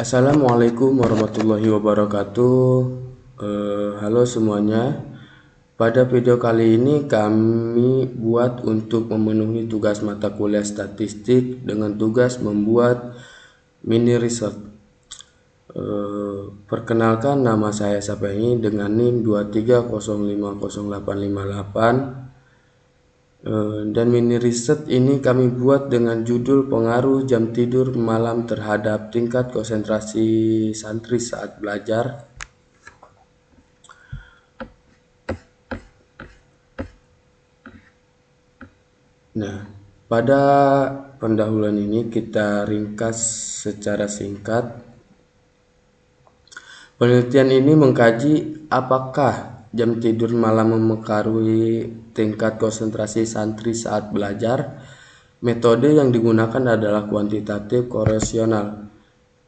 Assalamualaikum warahmatullahi wabarakatuh. Halo semuanya. Pada video kali ini kami buat untuk memenuhi tugas mata kuliah statistik dengan tugas membuat mini research. Perkenalkan, nama saya Sapengi dengan NIM 23050858. Dan mini riset ini kami buat dengan judul pengaruh jam tidur malam terhadap tingkat konsentrasi santri saat belajar. Nah, pada pendahuluan ini kita ringkas secara singkat. Penelitian ini mengkaji apakah jam tidur malam mempengaruhi tingkat konsentrasi santri saat belajar. Metode yang digunakan adalah kuantitatif korelasional.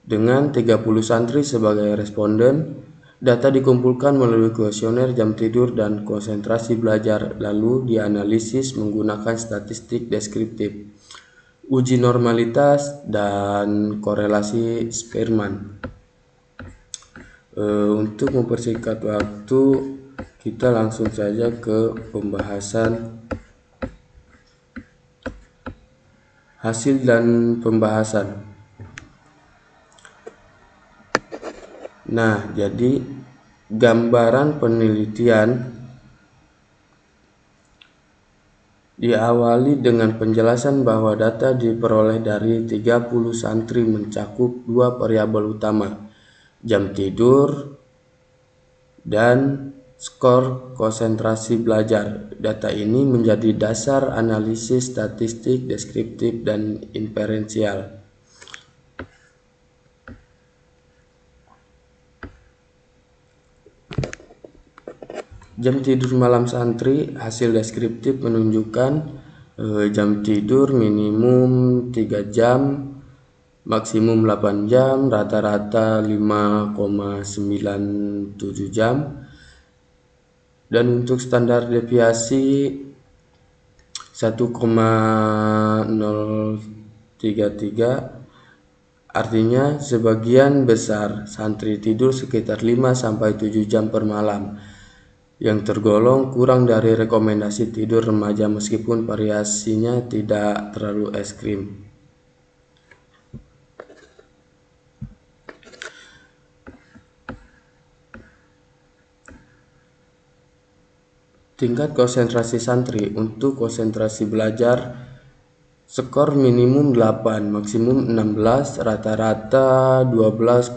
Dengan 30 santri sebagai responden, data dikumpulkan melalui kuesioner jam tidur dan konsentrasi belajar, lalu dianalisis menggunakan statistik deskriptif, uji normalitas, dan korelasi Spearman. Untuk mempersingkat waktu, kita langsung saja ke pembahasan hasil dan pembahasan. Nah, jadi gambaran penelitian diawali dengan penjelasan bahwa data diperoleh dari 30 santri mencakup dua variabel utama, jam tidur dan skor konsentrasi belajar. Data ini menjadi dasar analisis statistik deskriptif dan inferensial. Jam tidur malam santri, hasil deskriptif menunjukkan jam tidur minimum 3 jam, maksimum 8 jam, rata-rata 5,97 jam. Dan untuk standar deviasi 1,033, artinya sebagian besar santri tidur sekitar 5-7 jam per malam, yang tergolong kurang dari rekomendasi tidur remaja meskipun variasinya tidak terlalu ekstrim. Tingkat konsentrasi santri untuk konsentrasi belajar skor minimum 8, maksimum 16, rata-rata 12,37,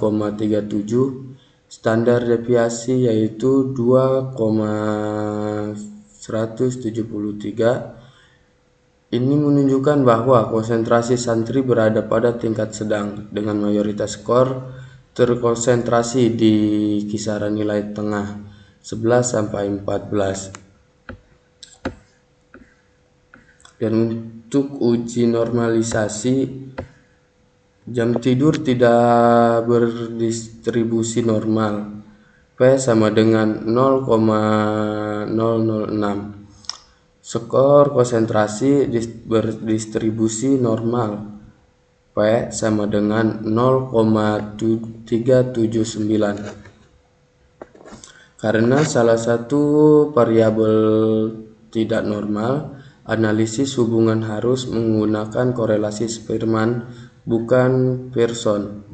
standar deviasi yaitu 2,173. Ini menunjukkan bahwa konsentrasi santri berada pada tingkat sedang dengan mayoritas skor terkonsentrasi di kisaran nilai tengah 11-14. Dan untuk uji normalisasi, jam tidur tidak berdistribusi normal, P sama dengan 0,006. Skor konsentrasi berdistribusi normal, P sama dengan 0,379. Karena salah satu variabel tidak normal, analisis hubungan harus menggunakan korelasi Spearman, bukan Pearson.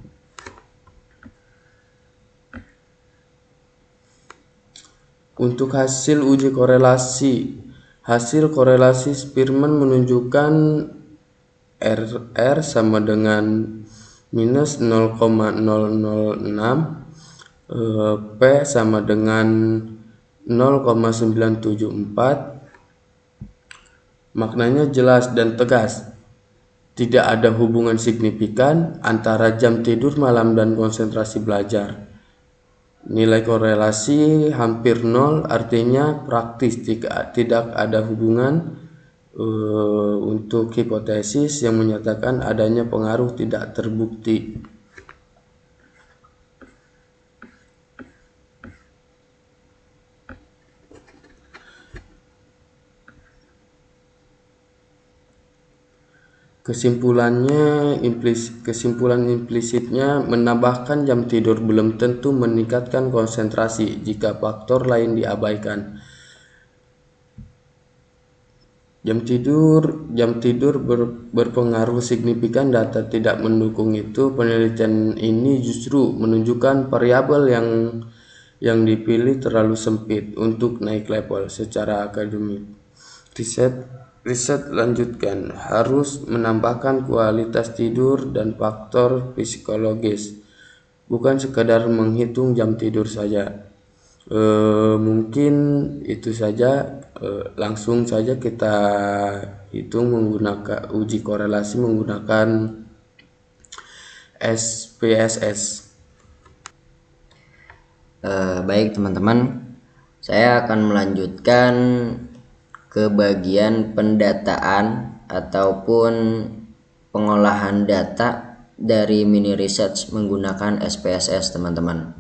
Untuk hasil uji korelasi, hasil korelasi Spearman menunjukkan R sama dengan minus 0,006, P sama dengan 0,974. Maknanya jelas dan tegas. Tidak ada hubungan signifikan antara jam tidur malam dan konsentrasi belajar. Nilai korelasi hampir nol, artinya praktis tidak ada hubungan. Untuk hipotesis yang menyatakan adanya pengaruh tidak terbukti. Kesimpulan implisitnya menambahkan jam tidur belum tentu meningkatkan konsentrasi jika faktor lain diabaikan. Jam tidur berpengaruh signifikan. Data tidak mendukung itu. Penelitian ini justru menunjukkan variabel yang dipilih terlalu sempit untuk naik level secara akademik. Riset lanjutkan harus menambahkan kualitas tidur dan faktor psikologis, bukan sekadar menghitung jam tidur saja. Mungkin itu saja. Langsung saja kita hitung menggunakan uji korelasi menggunakan SPSS. Baik teman-teman, saya akan melanjutkan ke bagian pendataan ataupun pengolahan data dari mini research menggunakan SPSS teman-teman.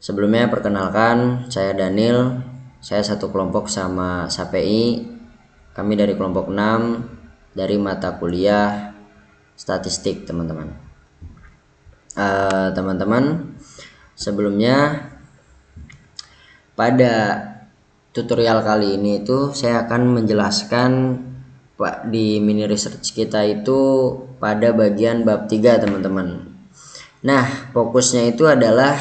Sebelumnya perkenalkan, saya Daniel, saya satu kelompok sama SAPI, kami dari kelompok 6 dari mata kuliah statistik teman-teman. Teman-teman, sebelumnya pada tutorial kali ini itu saya akan menjelaskan di mini research kita itu pada bagian bab 3 teman-teman. Nah, fokusnya itu adalah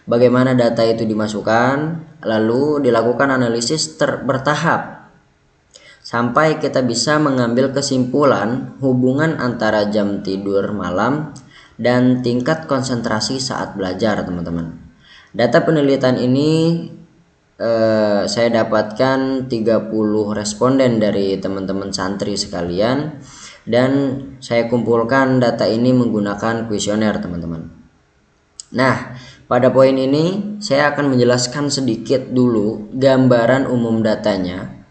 bagaimana data itu dimasukkan, lalu dilakukan analisis bertahap sampai kita bisa mengambil kesimpulan hubungan antara jam tidur malam dan tingkat konsentrasi saat belajar teman-teman. Data penelitian ini saya dapatkan 30 responden dari teman-teman santri sekalian, dan saya kumpulkan data ini menggunakan kuesioner teman-teman. Nah, pada poin ini saya akan menjelaskan sedikit dulu gambaran umum datanya.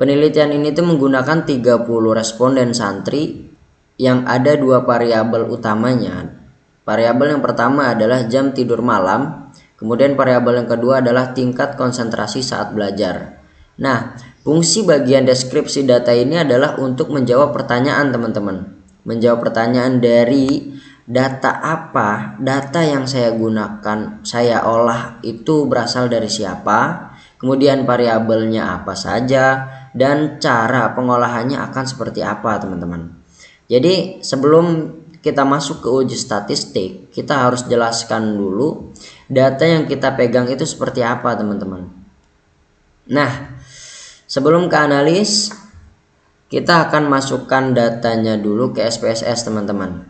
Penelitian ini tuh menggunakan 30 responden santri yang ada 2 variabel utamanya. Variabel yang pertama adalah jam tidur malam, kemudian variabel yang kedua adalah tingkat konsentrasi saat belajar. Nah, fungsi bagian deskripsi data ini adalah untuk menjawab pertanyaan teman-teman. Menjawab pertanyaan dari data apa, data yang saya gunakan, saya olah itu berasal dari siapa, kemudian variabelnya apa saja, dan cara pengolahannya akan seperti apa teman-teman. Jadi sebelum kita masuk ke uji statistik, kita harus jelaskan dulu data yang kita pegang itu seperti apa teman-teman. Nah, sebelum ke analis, kita akan masukkan datanya dulu ke SPSS teman-teman.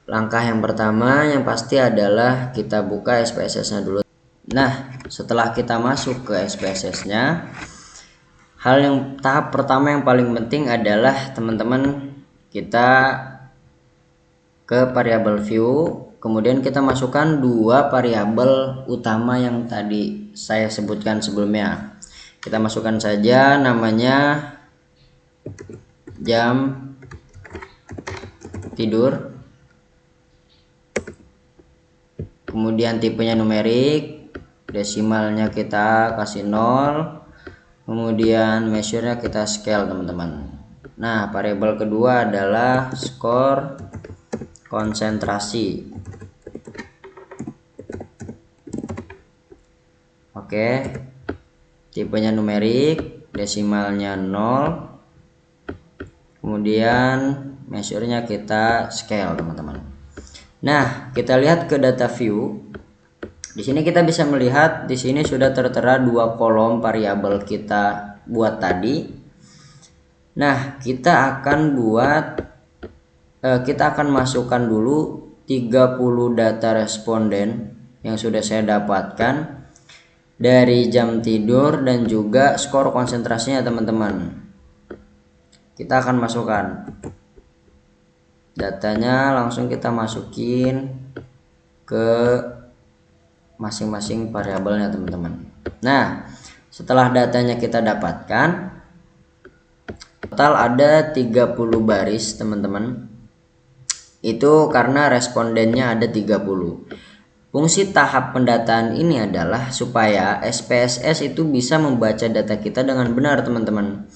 Langkah yang pertama yang pasti adalah kita buka SPSS-nya dulu. Nah, setelah kita masuk ke SPSS-nya, tahap pertama yang paling penting adalah teman-teman kita ke variabel view, kemudian kita masukkan 2 variabel utama yang tadi saya sebutkan sebelumnya. Kita masukkan saja namanya jam tidur, kemudian tipenya numerik, desimalnya kita kasih 0, kemudian measure-nya kita scale teman-teman. Nah, variabel kedua adalah skor konsentrasi. Oke, tipenya numerik, desimalnya 0, kemudian measure-nya kita scale teman-teman. Nah, kita lihat ke data view. Di sini kita bisa melihat di sini sudah tertera 2 kolom variabel kita buat tadi. Nah, kita akan masukkan dulu 30 data responden yang sudah saya dapatkan dari jam tidur dan juga skor konsentrasinya teman-teman. Kita akan masukkan datanya, langsung kita masukin ke masing-masing variabelnya teman-teman. Nah, setelah datanya kita dapatkan, total ada 30 baris teman-teman. Itu karena respondennya ada 30. Fungsi tahap pendataan ini adalah supaya SPSS itu bisa membaca data kita dengan benar teman-teman.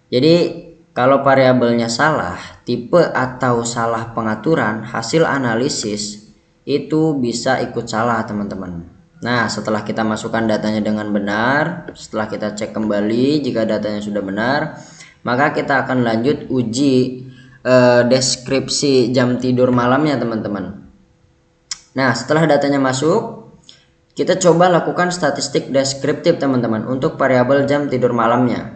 Jadi kalau variabelnya salah, tipe atau salah pengaturan, hasil analisis itu bisa ikut salah teman-teman. Nah, setelah kita masukkan datanya dengan benar, setelah kita cek kembali jika datanya sudah benar, maka kita akan lanjut uji deskripsi jam tidur malamnya teman-teman. Nah, setelah datanya masuk, kita coba lakukan statistik deskriptif teman-teman untuk variabel jam tidur malamnya.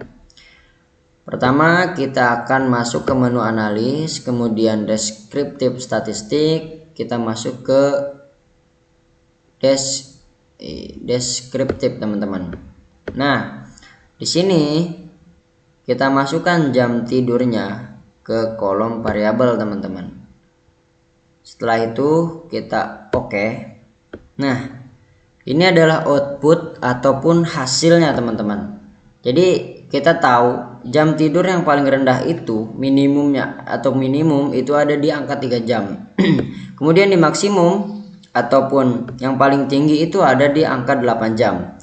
Pertama, kita akan masuk ke menu analis, kemudian deskriptif statistik, kita masuk ke deskriptif teman-teman. Nah, di sini kita masukkan jam tidurnya ke kolom variabel teman-teman. Setelah itu kita oke. Nah, ini adalah output ataupun hasilnya teman-teman. Jadi kita tahu jam tidur yang paling rendah itu minimumnya atau minimum itu ada di angka 3 jam. Kemudian di maksimum ataupun yang paling tinggi itu ada di angka 8 jam.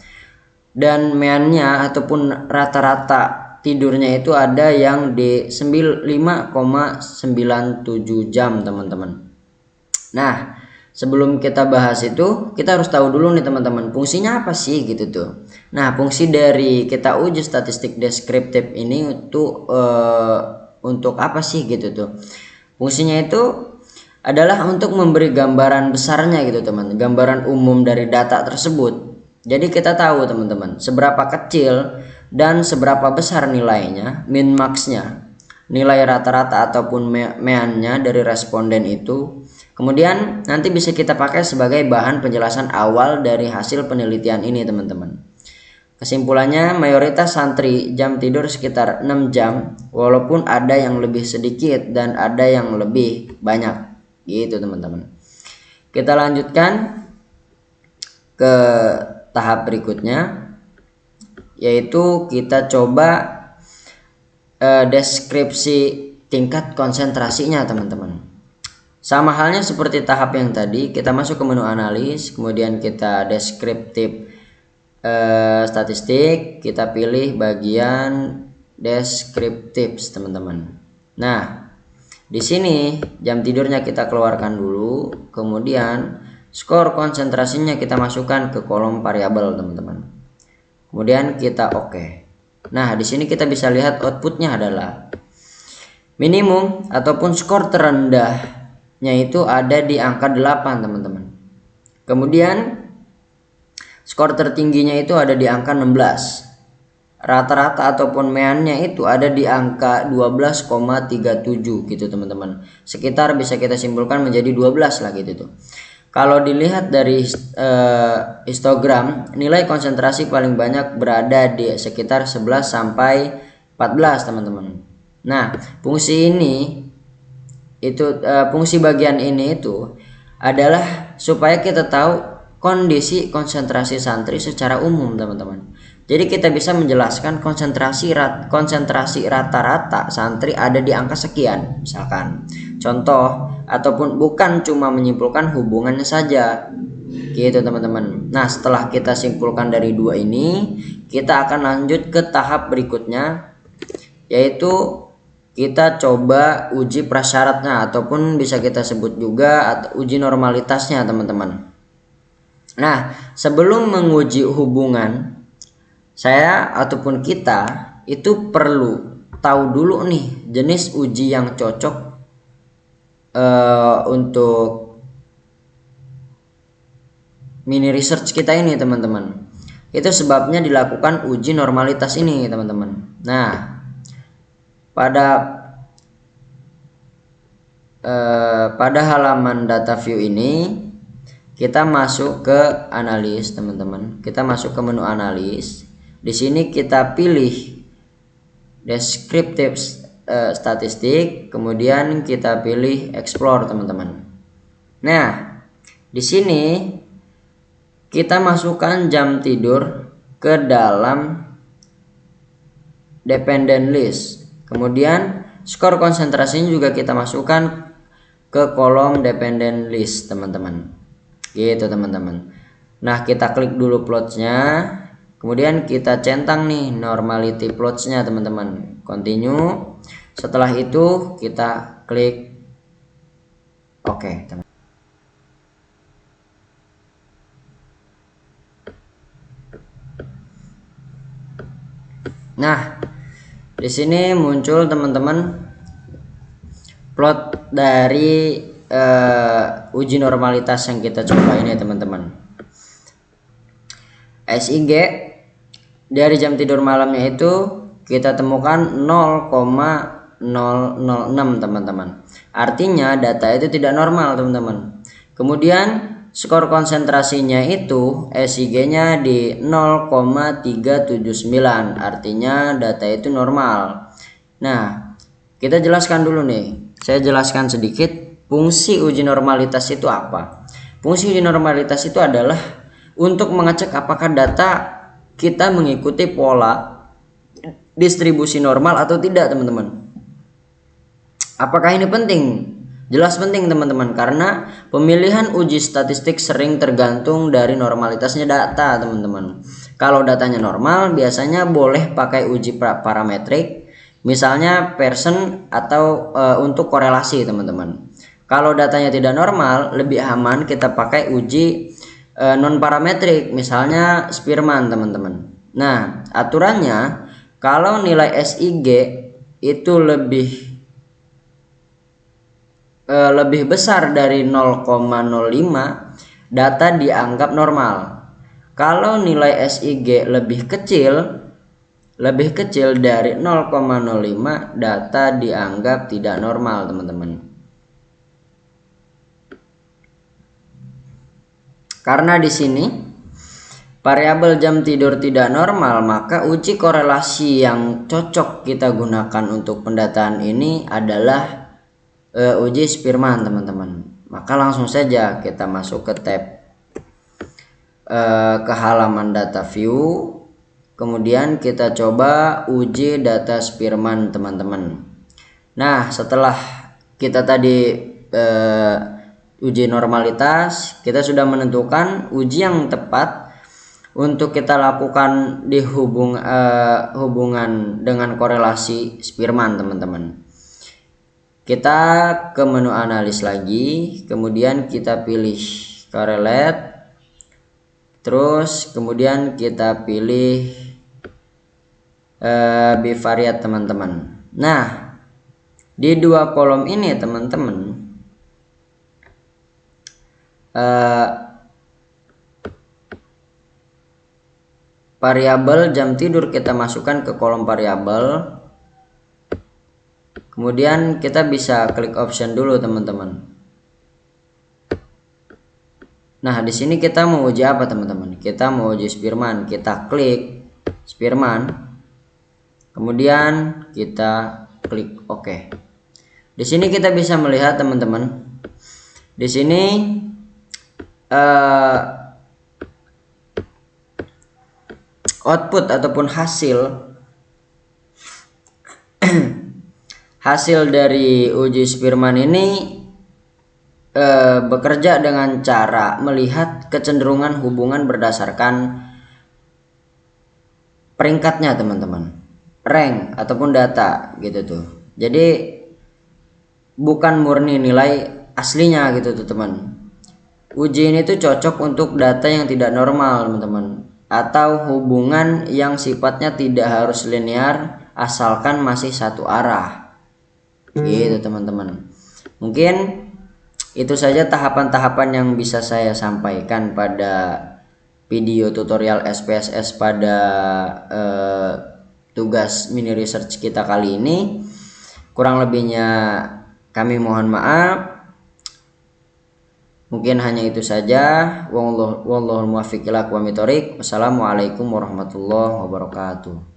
Dan meannya ataupun rata-rata tidurnya itu ada yang di 5,97 jam teman-teman. Nah, sebelum kita bahas itu, kita harus tahu dulu nih teman-teman, fungsinya apa sih gitu tuh. Nah, fungsi dari kita uji statistik deskriptif ini untuk apa sih gitu tuh. Fungsinya itu adalah untuk memberi gambaran besarnya gitu teman, gambaran umum dari data tersebut. Jadi kita tahu teman-teman, seberapa kecil dan seberapa besar nilainya, min max-nya, nilai rata-rata ataupun mean-nya dari responden itu. Kemudian nanti bisa kita pakai sebagai bahan penjelasan awal dari hasil penelitian ini teman-teman. Kesimpulannya, mayoritas santri jam tidur sekitar 6 jam, walaupun ada yang lebih sedikit dan ada yang lebih banyak. Gitu teman-teman. Kita lanjutkan ke tahap berikutnya, yaitu kita coba deskripsi tingkat konsentrasinya teman-teman. Sama halnya seperti tahap yang tadi, kita masuk ke menu analis, kemudian kita deskriptif statistik, kita pilih bagian deskriptif teman-teman. Nah, di sini jam tidurnya kita keluarkan dulu, kemudian skor konsentrasinya kita masukkan ke kolom variabel teman-teman. Kemudian kita oke. Nah, di sini kita bisa lihat outputnya adalah minimum ataupun skor terendahnya itu ada di angka 8 teman-teman. Kemudian skor tertingginya itu ada di angka 16. Rata-rata ataupun meannya itu ada di angka 12,37 gitu teman-teman. Sekitar bisa kita simpulkan menjadi 12 lah gitu tuh. Kalau dilihat dari histogram, nilai konsentrasi paling banyak berada di sekitar 11 sampai 14 teman-teman. Nah, fungsi bagian ini itu adalah supaya kita tahu kondisi konsentrasi santri secara umum teman-teman. Jadi kita bisa menjelaskan konsentrasi rata-rata santri ada di angka sekian misalkan. Contoh ataupun bukan cuma menyimpulkan hubungannya saja. Gitu teman-teman. Nah, setelah kita simpulkan dari dua ini, kita akan lanjut ke tahap berikutnya, yaitu kita coba uji prasyaratnya ataupun bisa kita sebut juga uji normalitasnya teman-teman. Nah, sebelum menguji hubungan, saya ataupun kita itu perlu tahu dulu nih jenis uji yang cocok untuk mini research kita ini teman-teman. Itu sebabnya dilakukan uji normalitas ini teman-teman. Nah, pada halaman data view ini kita masuk ke analis teman-teman. Kita masuk ke menu analis. Di sini kita pilih deskriptif statistik, kemudian kita pilih explore teman-teman. Nah, di sini kita masukkan jam tidur ke dalam dependent list. Kemudian skor konsentrasinya juga kita masukkan ke kolom dependent list teman-teman. Gitu teman-teman. Nah, kita klik dulu plotsnya, kemudian kita centang nih normality plotsnya teman-teman, continue. Setelah itu kita klik oke, teman. Nah, di sini muncul teman-teman plot dari uji normalitas yang kita coba ini teman-teman. SIG dari jam tidur malamnya itu kita temukan 0,006 teman-teman. Artinya data itu tidak normal teman-teman. Kemudian skor konsentrasinya itu SIG-nya di 0,379, artinya data itu normal. Nah, kita jelaskan dulu nih. Saya jelaskan sedikit fungsi uji normalitas itu apa. Fungsi uji normalitas itu adalah untuk mengecek apakah data kita mengikuti pola distribusi normal atau tidak teman-teman. Apakah ini penting? Jelas penting teman-teman, karena pemilihan uji statistik sering tergantung dari normalitasnya data teman-teman. Kalau datanya normal biasanya boleh pakai uji parametrik, misalnya Pearson atau untuk korelasi teman-teman. Kalau datanya tidak normal lebih aman kita pakai uji non parametrik, misalnya Spearman teman-teman. Nah, aturannya kalau nilai SIG itu lebih besar dari 0,05, data dianggap normal. Kalau nilai SIG lebih kecil dari 0,05, data dianggap tidak normal teman-teman. Karena di sini variabel jam tidur tidak normal, maka uji korelasi yang cocok kita gunakan untuk pendataan ini adalah uji Spearman teman-teman. Maka langsung saja kita masuk ke tab ke halaman data view, kemudian kita coba uji data Spearman teman-teman. Nah, setelah kita tadi uji normalitas, kita sudah menentukan uji yang tepat untuk kita lakukan di hubungan dengan korelasi Spearman teman-teman. Kita ke menu analis lagi, kemudian kita pilih correlate, terus kemudian kita pilih bivariate teman-teman. Nah, di dua kolom ini teman-teman variabel jam tidur kita masukkan ke kolom variabel. Kemudian kita bisa klik option dulu teman-teman. Nah, di sini kita mau uji apa teman-teman? Kita mau uji Spearman. Kita klik Spearman. Kemudian kita klik OK. Di sini kita bisa melihat teman-teman. Di sini output ataupun hasil dari uji Spearman ini bekerja dengan cara melihat kecenderungan hubungan berdasarkan peringkatnya teman-teman, rank ataupun data gitu tuh. Jadi bukan murni nilai aslinya gitu tuh teman. Uji ini tuh cocok untuk data yang tidak normal teman-teman, atau hubungan yang sifatnya tidak harus linear asalkan masih satu arah gitu teman-teman. Mungkin itu saja tahapan-tahapan yang bisa saya sampaikan pada video tutorial SPSS pada tugas mini research kita kali ini. Kurang lebihnya kami mohon maaf. Mungkin hanya itu saja. Wallahul muwaffiq ila aqwamit thoriq. Wassalamualaikum warahmatullahi wabarakatuh.